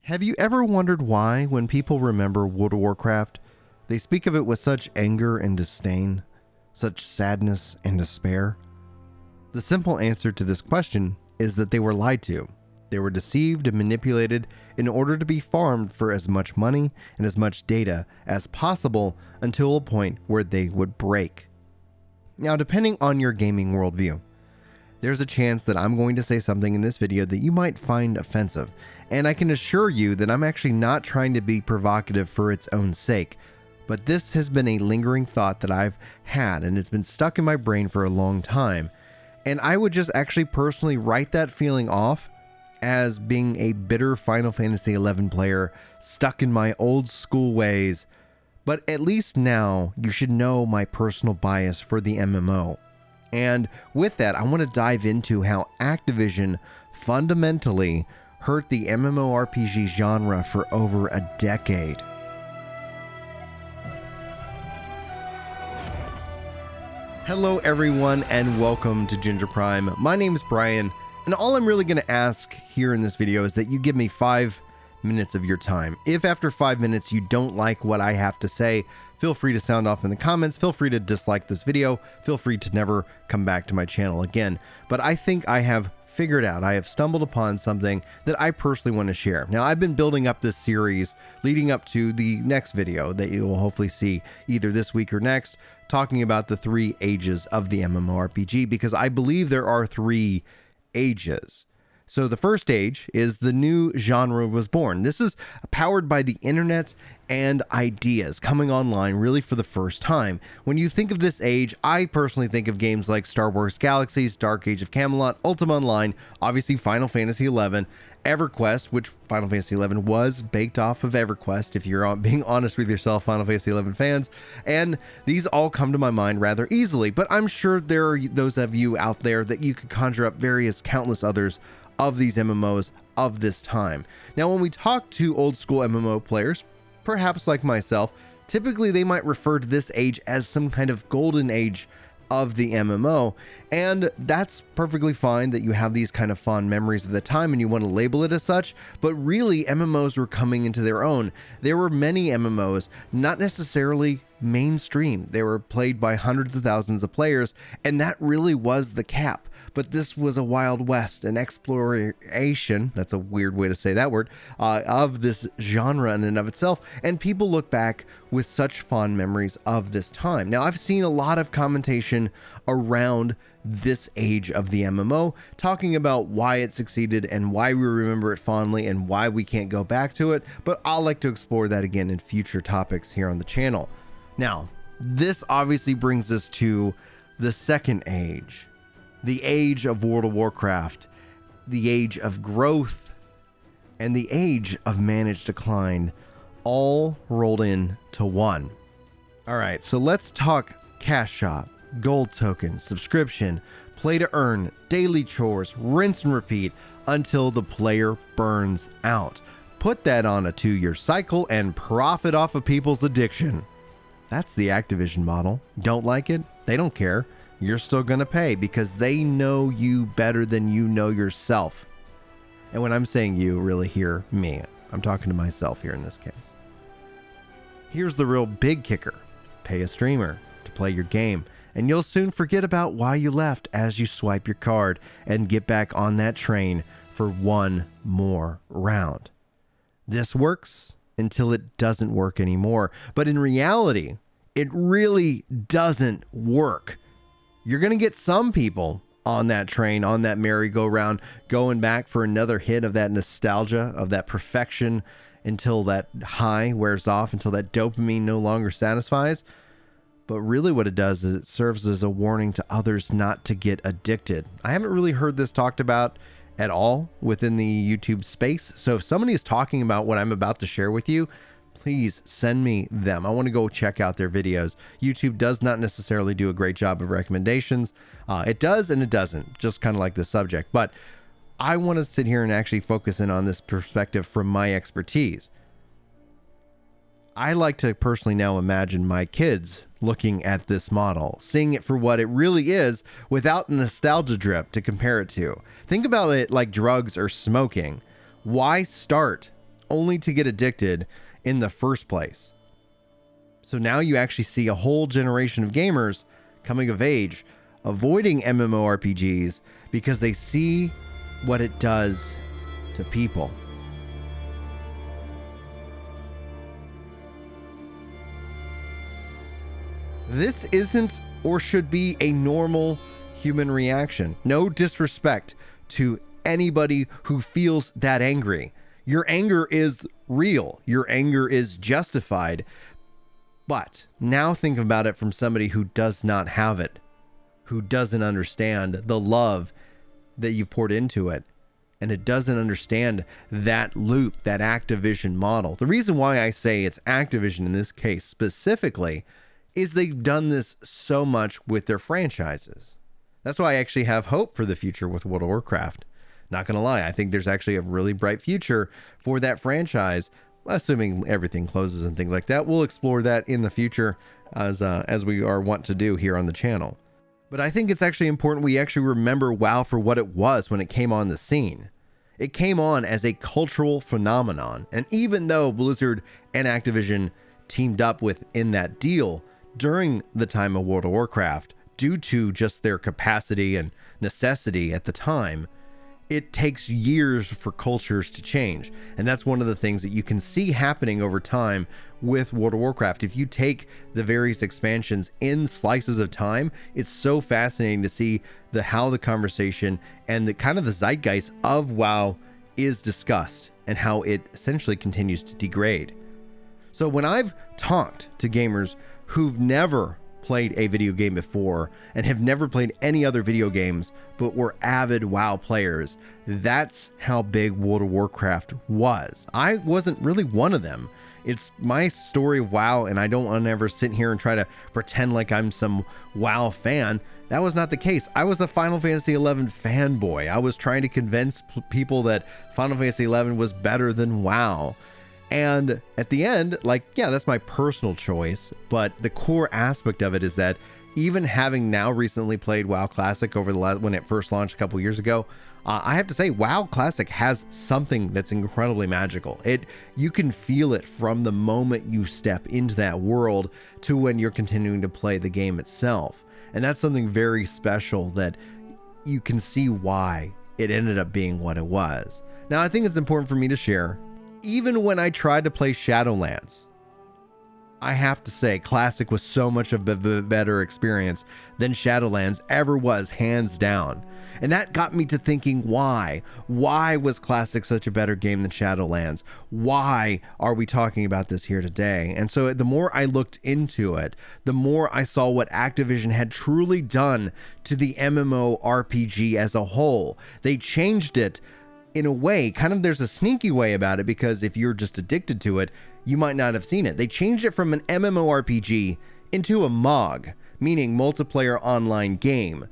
Have you ever wondered why, when people remember World of Warcraft, they speak of it with such anger and disdain, such sadness and despair? The simple answer to this question is that they were lied to. They were deceived and manipulated in order to be farmed for as much money and as much data as possible until a point where they would break. Now, depending on your gaming worldview, there's a chance that I'm going to say something in this video that you might find offensive, and I can assure you that I'm actually not trying to be provocative for its own sake, but this has been a lingering thought that I've had, and it's been stuck in my brain for a long time, and I would just actually personally write that feeling off as being a bitter Final Fantasy XI player stuck in my old school ways, but at least now you should know my personal bias for the MMO. And with that, I want to dive into how Activision fundamentally hurt the MMORPG genre for over a decade. Hello everyone and welcome to Ginger Prime. My name is Brian, and all I'm really going to ask here in this video is that you give me 5 minutes of your time. If after 5 minutes you don't like what I have to say, feel free to sound off in the comments, feel free to dislike this video, feel free to never come back to my channel again. But I think I have figured out, I have stumbled upon something that I personally want to share. Now, I've been building up this series leading up to the next video that you will hopefully see either this week or next, talking about the 3 ages of the MMORPG, because I believe there are 3 ages. So the first age is the new genre was born. This is powered by the internet and ideas coming online really for the first time. When you think of this age, I personally think of games like Star Wars Galaxies, Dark Age of Camelot, Ultima Online, obviously Final Fantasy XI, EverQuest, which Final Fantasy XI was baked off of EverQuest, if you're being honest with yourself, Final Fantasy XI fans, and these all come to my mind rather easily, but I'm sure there are those of you out there that you could conjure up various countless others of these MMOs of this time. Now, when we talk to old school MMO players, perhaps like myself, typically they might refer to this age as some kind of golden age of the MMO, and that's perfectly fine that you have these kind of fond memories of the time and you want to label it as such, but really MMOs were coming into their own. There were many MMOs, not necessarily mainstream. They were played by hundreds of thousands of players, and that really was the cap. But this was a Wild West, an exploration, that's a weird way to say that word, of this genre in and of itself, and people look back with such fond memories of this time. Now, I've seen a lot of commentation around this age of the MMO, talking about why it succeeded and why we remember it fondly and why we can't go back to it, but I'll like to explore that again in future topics here on the channel. Now, this obviously brings us to the second age. The age of World of Warcraft, the age of growth, and the age of managed decline, all rolled into one. All right, so let's talk cash shop, gold token, subscription, play to earn, daily chores, rinse and repeat until the player burns out. Put that on a 2-year cycle and profit off of people's addiction. That's the Activision model. Don't like it? They don't care. You're still going to pay because they know you better than you know yourself. And when I'm saying you, really hear me. I'm talking to myself here in this case. Here's the real big kicker. Pay a streamer to play your game, and you'll soon forget about why you left as you swipe your card and get back on that train for one more round. This works until it doesn't work anymore. But in reality, it really doesn't work. You're going to get some people on that train, on that merry-go-round, going back for another hit of that nostalgia, of that perfection, until that high wears off, until that dopamine no longer satisfies. But really what it does is it serves as a warning to others not to get addicted. I haven't really heard this talked about at all within the YouTube space. So if somebody is talking about what I'm about to share with you, please send me them. I want to go check out their videos. YouTube does not necessarily do a great job of recommendations. It does and it doesn't, just kind of like the subject. But I want to sit here and actually focus in on this perspective from my expertise. I like to personally now imagine my kids looking at this model, seeing it for what it really is without nostalgia drip to compare it to. Think about it like drugs or smoking. Why start only to get addicted in the first place. So now you actually see a whole generation of gamers coming of age, avoiding MMORPGs because they see what it does to people. This isn't or should be a normal human reaction. No disrespect to anybody who feels that angry. Your anger is real. Your anger is justified. But now think about it from somebody who does not have it, who doesn't understand the love that you've poured into it, and it doesn't understand that loop, that Activision model. The reason why I say it's Activision in this case specifically is they've done this so much with their franchises. That's why I actually have hope for the future with World of Warcraft. Not gonna lie, I think there's actually a really bright future for that franchise, assuming everything closes and things like that. We'll explore that in the future as we are wont to do here on the channel. But I think it's actually important we actually remember WoW for what it was when it came on the scene. It came on as a cultural phenomenon, and even though Blizzard and Activision teamed up within that deal during the time of World of Warcraft, due to just their capacity and necessity at the time, it takes years for cultures to change. And that's one of the things that you can see happening over time with World of Warcraft. If you take the various expansions in slices of time, it's so fascinating to see how the conversation and the kind of the zeitgeist of WoW is discussed and how it essentially continues to degrade. So when I've talked to gamers who've never played a video game before and have never played any other video games but were avid WoW players, that's how big World of Warcraft was. I wasn't really one of them. It's my story of WoW, and I don't want to ever sit here and try to pretend like I'm some WoW fan. That was not the case. I was a Final Fantasy XI fanboy. I was trying to convince people that Final Fantasy XI was better than WoW. And at the end, like, yeah, that's my personal choice, but the core aspect of it is that even having now recently played WoW Classic over when it first launched a couple years ago, I have to say WoW Classic has something that's incredibly magical. You can feel it from the moment you step into that world to when you're continuing to play the game itself. And that's something very special that you can see why it ended up being what it was. Now, I think it's important for me to share. Even when I tried to play Shadowlands, I have to say Classic was so much of a better experience than Shadowlands ever was, hands down. And that got me to thinking, why? Why was Classic such a better game than Shadowlands? Why are we talking about this here today? And so the more I looked into it, the more I saw what Activision had truly done to the MMORPG as a whole. They changed it in a way, kind of there's a sneaky way about it, because if you're just addicted to it, you might not have seen it. They changed it from an MMORPG into a MOG, meaning multiplayer online game.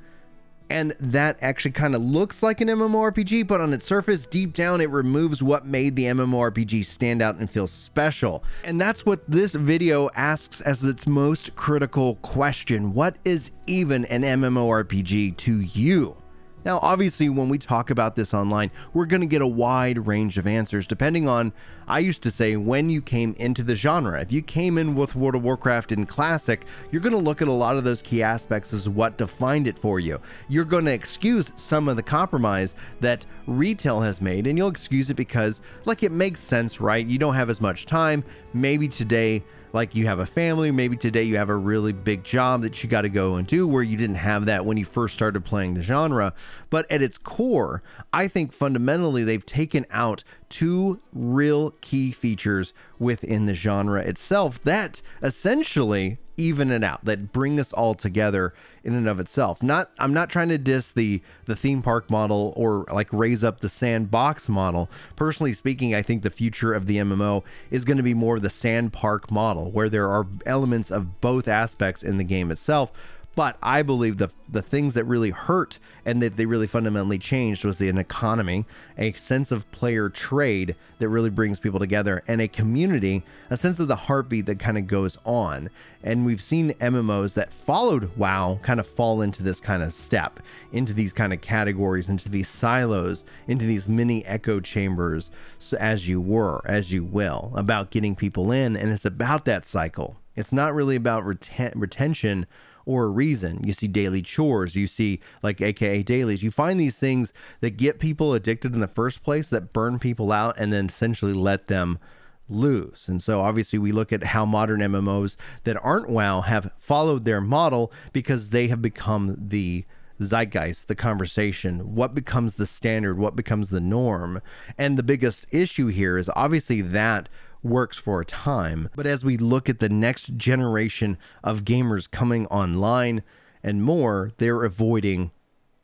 And that actually kind of looks like an MMORPG, but on its surface, deep down, it removes what made the MMORPG stand out and feel special. And that's what this video asks as its most critical question. What is even an MMORPG to you? Now, obviously, when we talk about this online, we're going to get a wide range of answers depending on, I used to say, when you came into the genre. If you came in with World of Warcraft in Classic, you're going to look at a lot of those key aspects as what defined it for you. You're going to excuse some of the compromise that retail has made, and you'll excuse it because, like, it makes sense, right? You don't have as much time. Maybe today, like, you have a family, maybe today you have a really big job that you got to go and do where you didn't have that when you first started playing the genre. But at its core, I think fundamentally they've taken out two real key features within the genre itself that essentially even it out, that bring us all together in and of itself. I'm not trying to diss the theme park model or like raise up the sandbox model. Personally speaking, I think the future of the MMO is going to be more the sand park model, where there are elements of both aspects in the game itself. But I believe the things that really hurt and that they really fundamentally changed was an economy, a sense of player trade that really brings people together, and a community, a sense of the heartbeat that kind of goes on. And we've seen MMOs that followed WoW kind of fall into this kind of step, into these kind of categories, into these silos, into these mini echo chambers, so as you will, about getting people in. And it's about that cycle. It's not really about retention or a reason. You see daily chores, you see like AKA dailies. You find these things that get people addicted in the first place, that burn people out and then essentially let them lose. And so obviously we look at how modern MMOs that aren't WoW have followed their model because they have become the zeitgeist, the conversation, what becomes the standard, what becomes the norm. And the biggest issue here is obviously that works for a time, but as we look at the next generation of gamers coming online and more, they're avoiding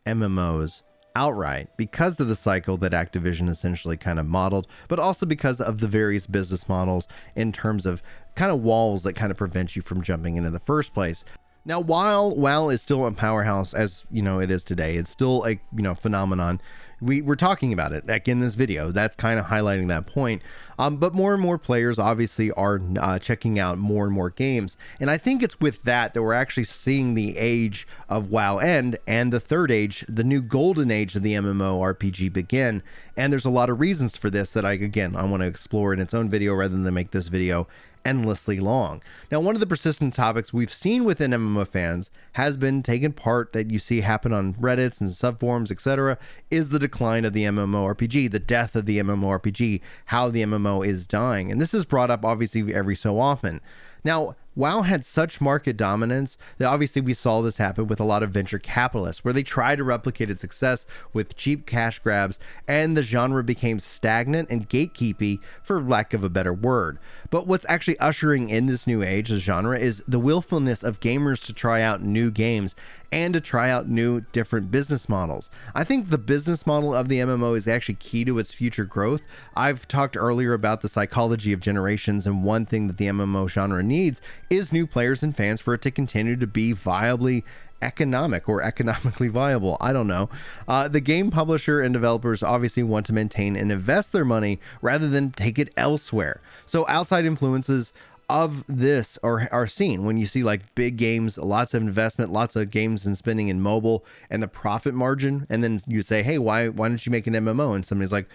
MMOs outright because of the cycle that Activision essentially kind of modeled, but also because of the various business models in terms of kind of walls that kind of prevent you from jumping into the first place. Now, while WoW is still a powerhouse, as you know it is today, it's still a phenomenon. We're talking about it like in this video. That's kind of highlighting that point. But more and more players obviously are checking out more and more games. And I think it's with that we're actually seeing the age of WoW end and the third age, the new golden age of the MMORPG begin. And there's a lot of reasons for this that I want to explore in its own video rather than make this video endlessly long. Now, one of the persistent topics we've seen within MMO fans has been taken part that you see happen on Reddits and subforums, etc., is the decline of the MMORPG, the death of the MMORPG, how the MMO is dying. And this is brought up obviously every so often. Now, WoW had such market dominance that obviously we saw this happen with a lot of venture capitalists where they tried to replicate its success with cheap cash grabs, and the genre became stagnant and gatekeepy, for lack of a better word. But what's actually ushering in this new age, the genre, is the willfulness of gamers to try out new games and to try out new different business models. I think the business model of the MMO is actually key to its future growth. I've talked earlier about the psychology of generations, and one thing that the MMO genre needs is new players and fans for it to continue to be viably economic or economically viable. I don't know. The game publisher and developers obviously want to maintain and invest their money rather than take it elsewhere. So outside influences of this are seen when you see like big games, lots of investment, lots of games and spending in mobile and the profit margin. And then you say, hey, why don't you make an MMO? And somebody's like,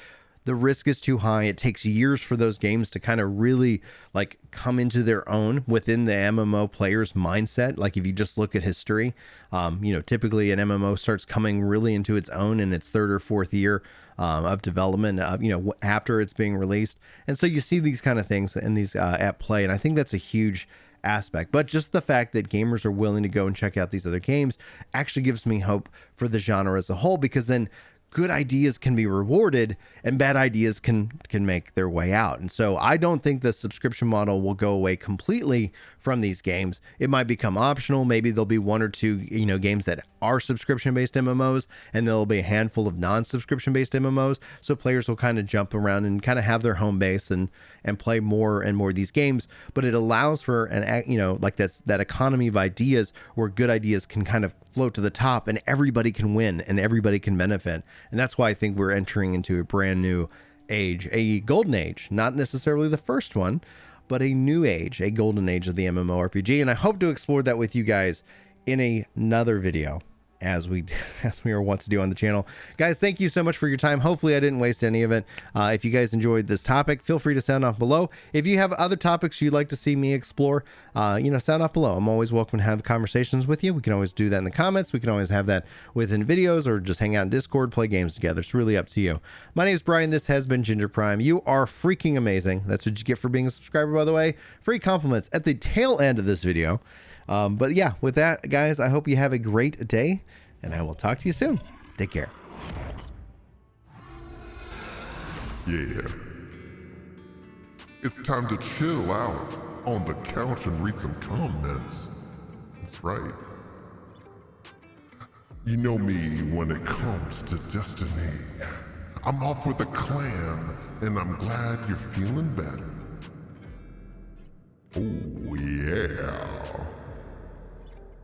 the risk is too high. It takes years for those games to kind of really like come into their own within the MMO player's mindset. Like if you just look at history, typically an MMO starts coming really into its own in its third or fourth year of development, after it's being released. And so you see these kind of things in these at play. And I think that's a huge aspect. But just the fact that gamers are willing to go and check out these other games actually gives me hope for the genre as a whole, because then good ideas can be rewarded and bad ideas can make their way out. And so I don't think the subscription model will go away completely from these games. It might become optional. Maybe there'll be one or two, games that are subscription-based MMOs, and there'll be a handful of non-subscription-based MMOs. So players will kind of jump around and kind of have their home base and play more and more of these games. But it allows for that economy of ideas where good ideas can kind of float to the top and everybody can win and everybody can benefit. And that's why I think we're entering into a brand new age, a golden age, not necessarily the first one, but a new age, a golden age of the MMORPG. And I hope to explore that with you guys in another video, as we are wont to do on the channel. Guys, thank you so much for your time. Hopefully I didn't waste any of it. If you guys enjoyed this topic, feel free to sound off below. If you have other topics you'd like to see me explore, sound off below. I'm always welcome to have conversations with you. We can always do that in the comments. We can always have that within videos or just hang out in Discord, play games together. It's really up to you. My name is Brian. This has been Ginger Prime. You are freaking amazing. That's what you get for being a subscriber, by the way. Free compliments at the tail end of this video. But yeah, with that, guys, I hope you have a great day, and I will talk to you soon. Take care. Yeah. It's time to chill out on the couch and read some comments. That's right. You know me when it comes to Destiny. I'm off with a clan, and I'm glad you're feeling better. Oh yeah.